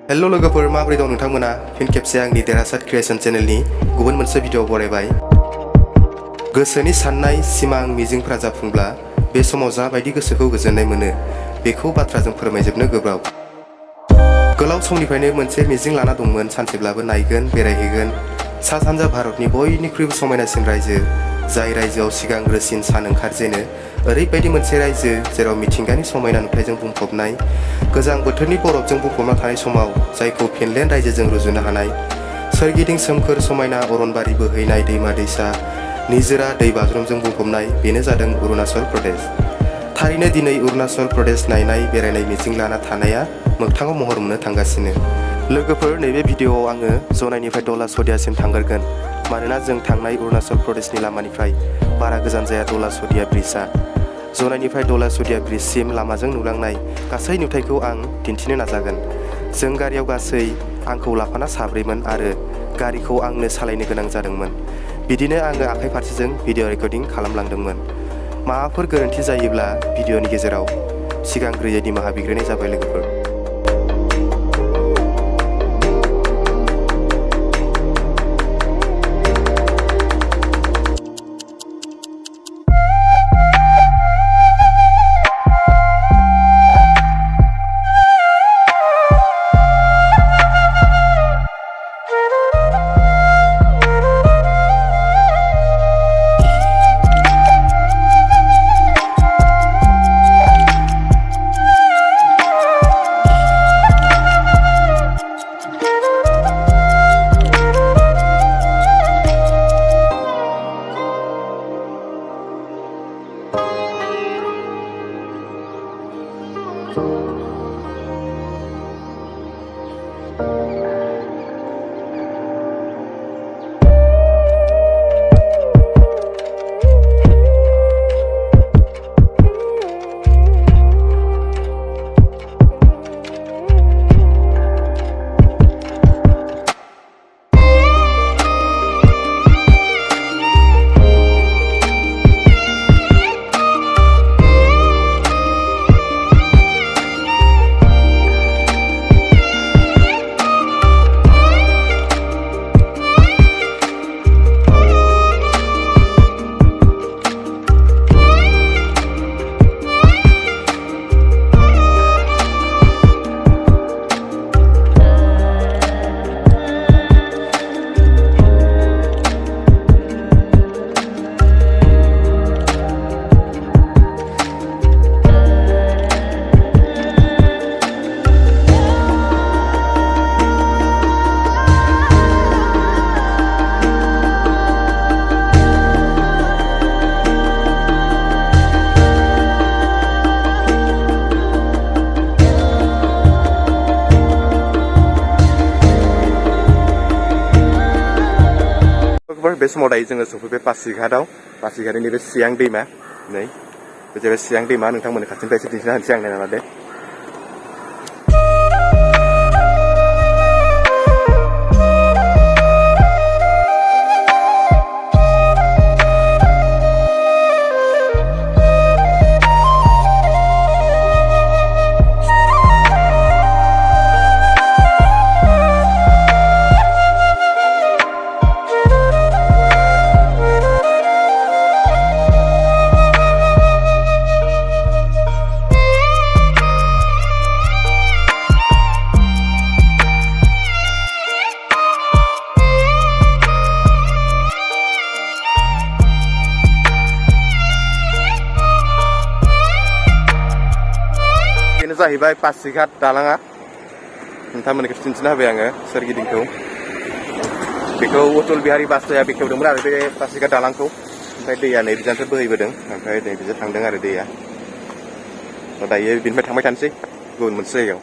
Hello लोगोफोर माबोरै दं नोंथांमोना फिन खेबसे आंनि देरहासाद क्रिएशन चेनेलनि गुबुन मोनसे भिडिअ बरायबाय। गोसोनि साननाय सिमां मिजिंफोरा जाफुंब्ला बे समाव जाबायदि गोसोखौ गोजोननाय मोनो बेखौ बाथ्राजों फोरमायजोबनो गोब्राब। गोलाव समनिफ्रायनो मोनसे मिजिं लाना दंमोन सानसेब्लाबो नायगोन बेरायहैगोन सा सानजा भारतनि बयनिख्रुइबो समायनासिन रायजो जाय रायजोआव सिगांग्रोसिन सान ओंखारजेनो ओरैबायदि मोनसे रायजो जेराव मिथिंगानि समायना नुथायजों बुंफबनाय गोजां बोथोरनि बरफजों बुंफबना थानाय समाव जायखौ फिनलेन्ड रायजोजों रुजुनो हानाय सोरगिदिं सोमखोर समायना अरनबारि बोहैनाय दैमा दैसा निजोरा दै बाज्रुमजों बुंफबनाय बेनो जादों अरुणाचल प्रदेश। थारैनो दिनै अरुणाचल प्रदेश नायनाय बेरायनाय मिजिं लाना थानाया मोगथाङाव महर मोननो थांगासिनो। लोगोफोर नैबे भिडिअआव आङो जनाइनिफ्राय ढला सदियासिम थांगोरगोन मानोना जों थांनाय अरुणाचल प्रदेशनि लामानिफ्राय बारा गोजान जाया ढला सदिया ब्रिजआ। जनाइनिफ्राय ढला सदिया ब्रिजसिम लामाजों नुलांनाय गासै नुथायखौ आं दिन्थिनो नाजागोन। जों गारियाव गासै आंखौ लाफाना साब्रैमोन आरो गारिखौ आंनो सालायनो गोनां जादोंमोन। बिदिनो आङो आखाइ फारसेजों भिडिअ रेकर्डिं खालामलांदोंमोन। माबाफोर गोरोन्थि जायोब्ला भिडिअनि गेजेराव सिगांग्रोयै निमाहा बिग्रोनाय जाबाय लोगोफोर। बे समाव दायो जोङो सफैबाय पासिघाटआव। पासिघाटनि नैबे सियां दैमा नै बे जाबाय सियां दैमा। नोंथांमोननि खाथिनिफ्राय एसे दिन्थिना होनोसै आं नायना लादो। जाहैबाय पासिघाट दालाङा। नोंथांमोनखौ दिन्थिना होबाय आङो सोरगिदिंखौ। बेखौ अटल बिहारि बाजपेयीया बेखेवदोंमोन आरो बे पासिघाट दालांखौ। ओमफ्राय दैया नै बिजाननिफ्राय बोहैबोदों ओमफ्राय नै बिजों थांदों आरो दैया। दायो बिनिफ्राय थांबाय थानोसै गुबुन मोनसे जायगायाव।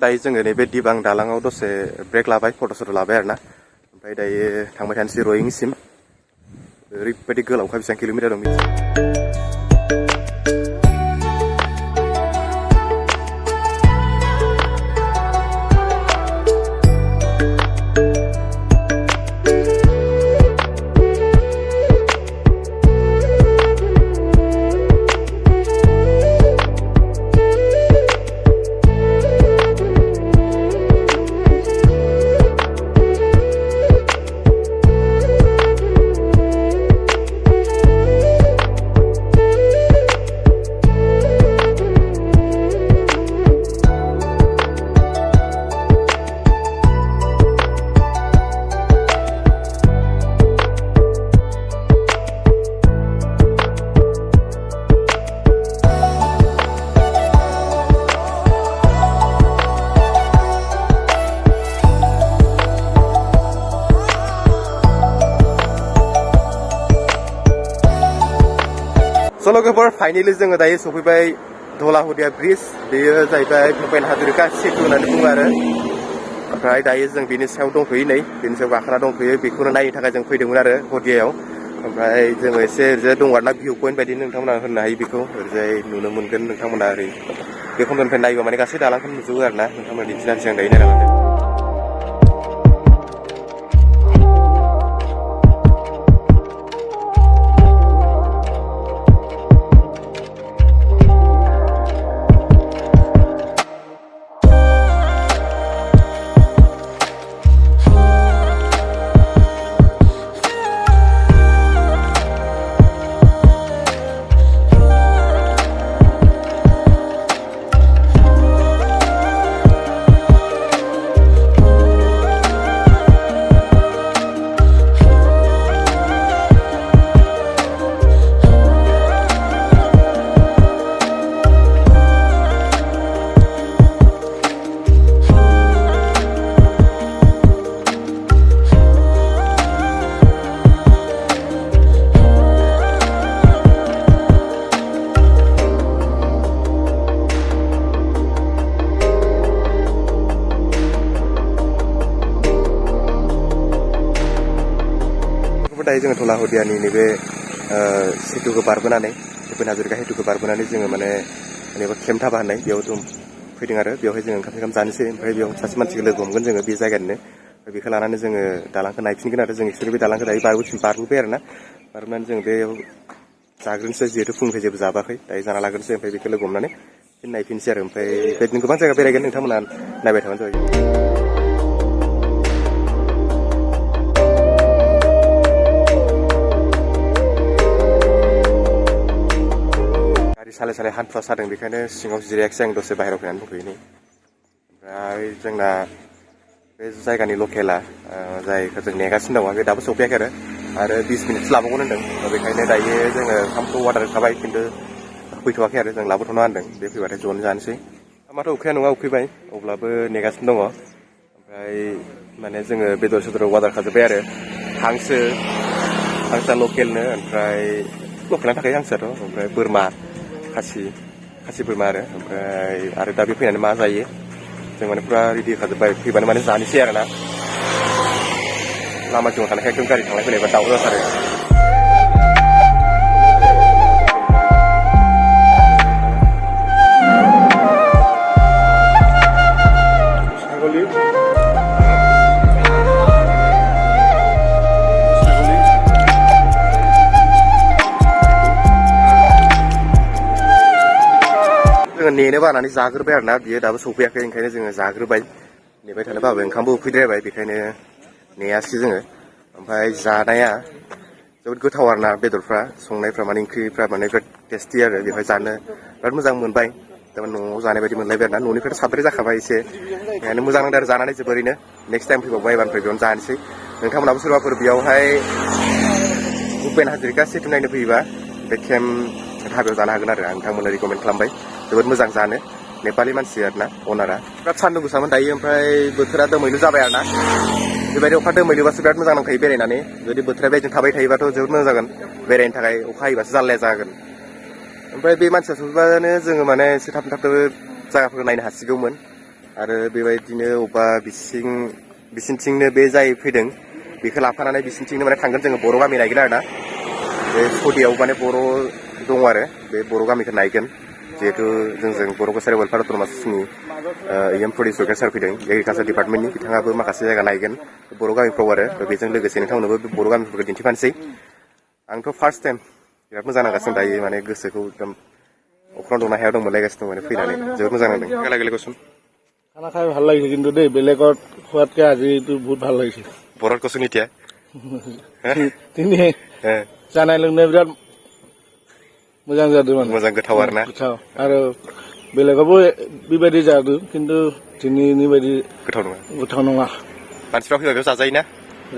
दायो जोङो नैबे दिबां दालाङाव दसे ब्रेक लाबाय फट' सट' लाबाय आरोना ओमफ्राय दायो थांबाय थानोसै रयिंसिम ओरैबायदि गोलावखा बेसेबां किल'मिटार दं मिथिया लोगोफोर फाइनली जोङो दायो सफैबाय ढला सदिया ब्रिज बेयो जाहैबाय भुपेन हाजरिका सेतु होननानै बुङो आरो ओमफ्राय दायो जों बेनि सायाव दंफैयो नै बेनि सायाव गाखोना दंफैयो बेखौनो नायनो थाखाय जों फैदोंमोन आरो हदियायाव ओमफ्राय जोङो एसे ओरैजाय दं आरोना भिउ पइन्ट बायदि नोंथांमोना होननो हायो बेखौ ओरैजाय नुनो मोनगोन नोंथांमोना ओरै बे खन्दनिफ्राय नायोबा माने गासै दालांखौ नुजोबो आरोना नोंथांमोना दिन्थिनानै सिगां दायो नायलांदों दायो जोङो ढला सदियानि नैबे सेतुखौ बारबोनानै भुपेन हाजरिका सेतुखौ बारबोनानै जोङो माने नैबे केम्प धाबा होननाय बेयाव फैदों आरो बेवहाय जोङो ओंखाम जानोसै ओमफ्राय बेयाव सासे मानसिखौ लोगो हमगोन जोङो बे जायगानिनो बेखौ लानानै जोङो दालांखौ नायफिनगोन आरो जों एक्सुवेलि बे दालांखौ दायो बारबोबाय आरोना बारबोनानै जों बेयाव जाग्रोनोसै जिहेतु फुंनिफ्राय जेबो जाबाखै दायो जाना लाग्रोनोसै ओमफ्राय बेखौ लोगो हमनानै फिन नायफिनसै आरो ओमफ्राय बेबायदिनो गोबां जायगा बेरायगोन नोंथांमोना नायबाय थाबानो जाबाय सालाय सालाय हान्थुवा सादों बेखायनो सिङाव जिरायाखिसै आं दसे बाहेरायाव फैनानै दंफैयो नै ओमफ्राय जोंना बे जायगानि लकेला जायखौ जों नेगासिनो दङ बे दाबो सफैयाखै आरो 20 मिनिटसो लाबावगोन होनदों बेखायनो दायो जोङो ओंखामखौ अर्डार होखाबाय खिन्थु फैथ'वाखै आरो जों लाबोथ'नो होनदों बे फैबाथाय ज'नो जानोसै माथो उखैया नङा उखैबाय अब्लाबो नेगासिनो दङ ओमफ्राय माने जोङो बेदर सेदर अर्डार खाजोब्बाय आरो हांसोआ लकेलनो ओमफ्राय लकेलानो थाखाय हांसोआथ' ओमफ्राय बोरमा खासि बोरमा आरो दा बे फैनानै मा जायो जों माने पुरा रेडि खाजोब्बाय फैबानो माने जानोसै आरोना लामा जिङाव थानायखाय एकदम गारि थांलाय फैलायबा दावराव जाथारो नेनो बानानै जाग्रोबाय आरोना बियो दाबो सफैयाखै ओंखायनो जोङो जाग्रोबाय नेबाय थानो बाबाय ओंखामबो उखैद्रायबाय बेखायनो नेयासै जोङो ओमफ्राय जानाया जोबोद गोथाव आरोना बेदरफ्रा संनायफ्रा माने ओंख्रिफ्रा माने बिराद टेस्टि आरो बेवहाय जानो बिराद मोजां मोनबाय थारमाने न'आव जानाय बायदि मोनलायबाय आरोना न'निफ्राय साबद्राय जाखाबाय एसे ओंखायनो मोजां नांदों आरो जानानै जोबोरैनो नेक्स्ट टाइम फैबावबाय एबारनिफ्राय बेयावनो जानोसै नोंथांमोनाबो सोरबाफोर बेयावहाय भुपेन हाजरिका सेतु नायनो फैयोबा बे केम्प धाबायाव जानो हागोन आरो आं नोंथांमोननो रिकमेन्ड खालामबाय जोबोद मोजां जानो नेपालि मानसि आरोना अनारा बिराद सान्दुं गोसामोन दायो ओमफ्राय बोथोरा दोमैलु जाबाय आरोना बेबायदि अखा दोमैलुबासो बिराद मोजां नांखायो बेरायनानै जुदि बोथोरा बेबायदिनो थाबाय थायोबाथ' जोबोद मोजां जागोन बेरायनो थाखाय अखा हायोबासो जारलाया जागोन ओमफ्राय बे मानसिया सफैबानो जोङो माने एसे थाब जायगाफोरखौ नायनो हासिगौमोन आरो बेबायदिनो अबा बिसिनिथिंनो बे जाय फैदों बेखौ लाफानानै बिसिनिथिंनो माने थांगोन जोङो बर' गामि नायगोन आरोना बे सदियाव माने बर' दङ आरो बे बर' गामिखौ नायगोन जिहेतु जोंजों बर' कसारि वेलफेयार अट'नमास नि प्रडिउस सार फैदों एग्रिकालचार डिपार्टमेन्टनि बिथाङाबो माखासे जायगा नायगोन बर' गामिफ्राव आरो बेजों लोगोसे नोंथांमोननोबो बे बर' गामिफोरखौ दिन्थिफानोसै आंथ' फार्स्ट टाइम बिराद मोजां नांगासिनो दायो माने गोसोखौ एकदम अख्रां दंना हायाव दं मोनलायगासिनो दं माने फैनानै जोबोद मोजां नांदों गाला गेलेगोसन खाना खाই ভাল লাগিছে কিন্তু দেই বেলেগত খোৱাতকে আজি এইটো বহুত ভাল লাগিছে बर'त कसुन এতিয়া তিনি जानाय लोंनाय बिराद मोजां जादों माने मोजां गोथाव आरो ना गोथाव आरो बेलेगावबो बेबायदि जादों खिन्थु दिनैनि बायदि गोथाव नङा मानसिफ्रा फैबा बेयाव जाजायो ना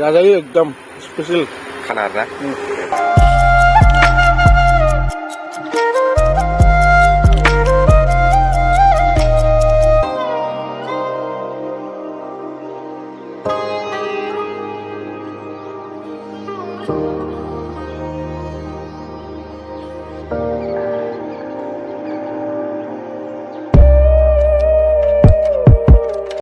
जाजायो एकदम स्पेसियेल खाना आरो ना